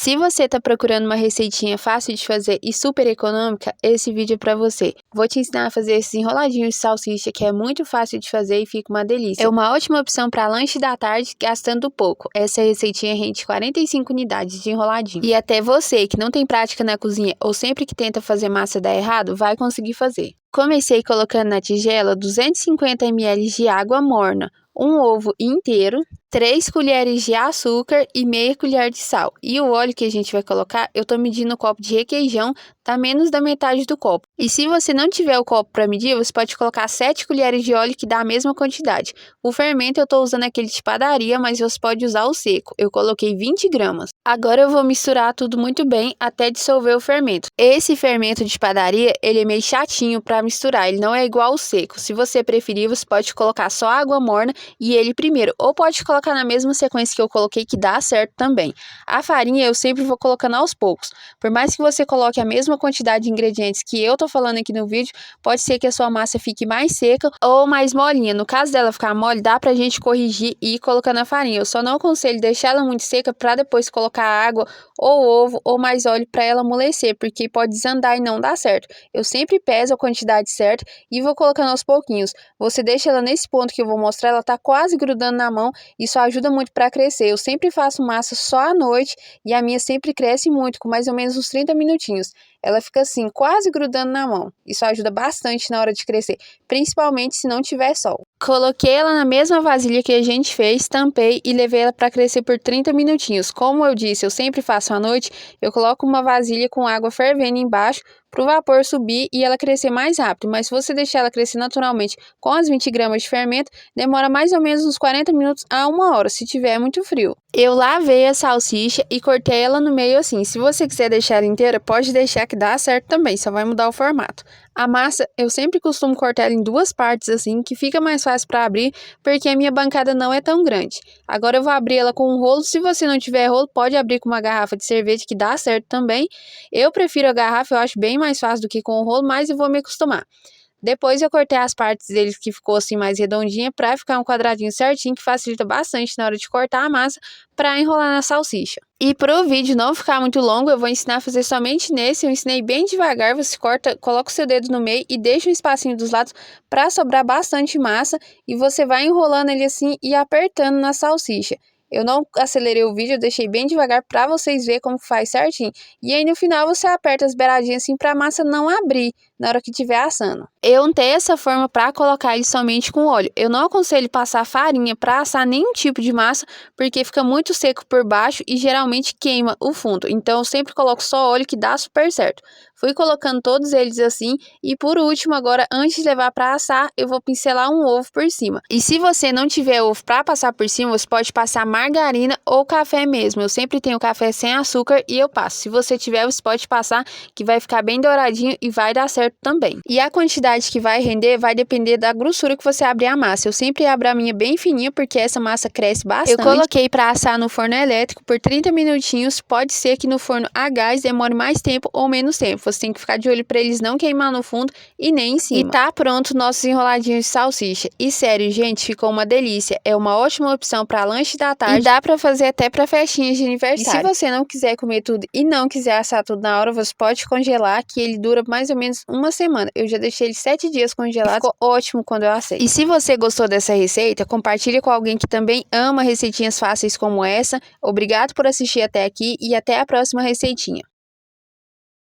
Se você está procurando uma receitinha fácil de fazer e super econômica, esse vídeo é para você. Vou te ensinar a fazer esses enroladinhos de salsicha que é muito fácil de fazer e fica uma delícia. É uma ótima opção para lanche da tarde gastando pouco. Essa receitinha rende 45 unidades de enroladinho. E até você que não tem prática na cozinha ou sempre que tenta fazer massa dar errado, vai conseguir fazer. Comecei colocando na tigela 250 ml de água morna, um ovo inteiro, 3 colheres de açúcar e meia colher de sal. E o óleo que a gente vai colocar, eu tô medindo o copo de requeijão, tá menos da metade do copo. E se você não tiver o copo para medir, você pode colocar 7 colheres de óleo que dá a mesma quantidade. O fermento eu tô usando aquele de padaria, mas você pode usar o seco. Eu coloquei 20 gramas. Agora eu vou misturar tudo muito bem até dissolver o fermento. Esse fermento de padaria, ele é meio chatinho para misturar, ele não é igual ao seco. Se você preferir, você pode colocar só água morna e ele primeiro, ou pode colocar na mesma sequência que eu coloquei que dá certo também. A farinha eu sempre vou colocando aos poucos. Por mais que você coloque a mesma quantidade de ingredientes que eu tô falando aqui no vídeo, pode ser que a sua massa fique mais seca ou mais molinha. No caso dela ficar mole, dá pra gente corrigir e ir colocando a farinha. Eu só não aconselho deixar ela muito seca para depois colocar água ou ovo ou mais óleo para ela amolecer, porque pode desandar e não dar certo. Eu sempre peso a quantidade certa e vou colocando aos pouquinhos. Você deixa ela nesse ponto que eu vou mostrar, ela tá quase grudando na mão, isso ajuda muito para crescer. Eu sempre faço massa só à noite e a minha sempre cresce muito, com mais ou menos uns 30 minutinhos. Ela fica assim, quase grudando na mão. Isso ajuda bastante na hora de crescer, principalmente se não tiver sol. Coloquei ela na mesma vasilha que a gente fez, tampei e levei ela para crescer por 30 minutinhos. Como eu disse, eu sempre faço à noite, eu coloco uma vasilha com água fervendo embaixo para o vapor subir e ela crescer mais rápido. Mas se você deixar ela crescer naturalmente com as 20 gramas de fermento, demora mais ou menos uns 40 minutos a 1 hora, se tiver muito frio. Eu lavei a salsicha e cortei ela no meio assim. Se você quiser deixar ela inteira, pode deixar que dá certo também, só vai mudar o formato. A massa, eu sempre costumo cortar ela em duas partes assim, que fica mais fácil para abrir, porque a minha bancada não é tão grande. Agora eu vou abrir ela com um rolo. Se você não tiver rolo, pode abrir com uma garrafa de cerveja, que dá certo também. Eu prefiro a garrafa, eu acho bem mais fácil do que com o rolo, mas eu vou me acostumar. Depois eu cortei as partes deles que ficou assim mais redondinha para ficar um quadradinho certinho, que facilita bastante na hora de cortar a massa para enrolar na salsicha. E para o vídeo não ficar muito longo, eu vou ensinar a fazer somente nesse. Eu ensinei bem devagar, você corta, coloca o seu dedo no meio e deixa um espacinho dos lados para sobrar bastante massa e você vai enrolando ele assim e apertando na salsicha. Eu não acelerei o vídeo, eu deixei bem devagar para vocês verem como faz certinho. E aí no final você aperta as beiradinhas assim para a massa não abrir na hora que estiver assando. Eu untei essa forma para colocar ele somente com óleo. Eu não aconselho passar farinha para assar nenhum tipo de massa, porque fica muito seco por baixo e geralmente queima o fundo. Então eu sempre coloco só óleo, que dá super certo. Fui colocando todos eles assim e por último agora, antes de levar para assar, eu vou pincelar um ovo por cima. E se você não tiver ovo para passar por cima, você pode passar margarina ou café mesmo. Eu sempre tenho café sem açúcar e eu passo. Se você tiver, você pode passar, que vai ficar bem douradinho e vai dar certo também. E a quantidade que vai render vai depender da grossura que você abrir a massa. Eu sempre abro a minha bem fininha, porque essa massa cresce bastante. Eu coloquei para assar no forno elétrico por 30 minutinhos. Pode ser que no forno a gás demore mais tempo ou menos tempo. Você tem que ficar de olho para eles não queimar no fundo e nem em cima. E tá pronto nossos enroladinhos de salsicha. E sério, gente, ficou uma delícia. É uma ótima opção para lanche da tarde. E dá para fazer até para festinhas de aniversário. E se você não quiser comer tudo e não quiser assar tudo na hora, você pode congelar, que ele dura mais ou menos uma semana. Eu já deixei ele 7 dias congelado. Ficou ótimo quando eu assei. E se você gostou dessa receita, compartilhe com alguém que também ama receitinhas fáceis como essa. Obrigado por assistir até aqui e até a próxima receitinha.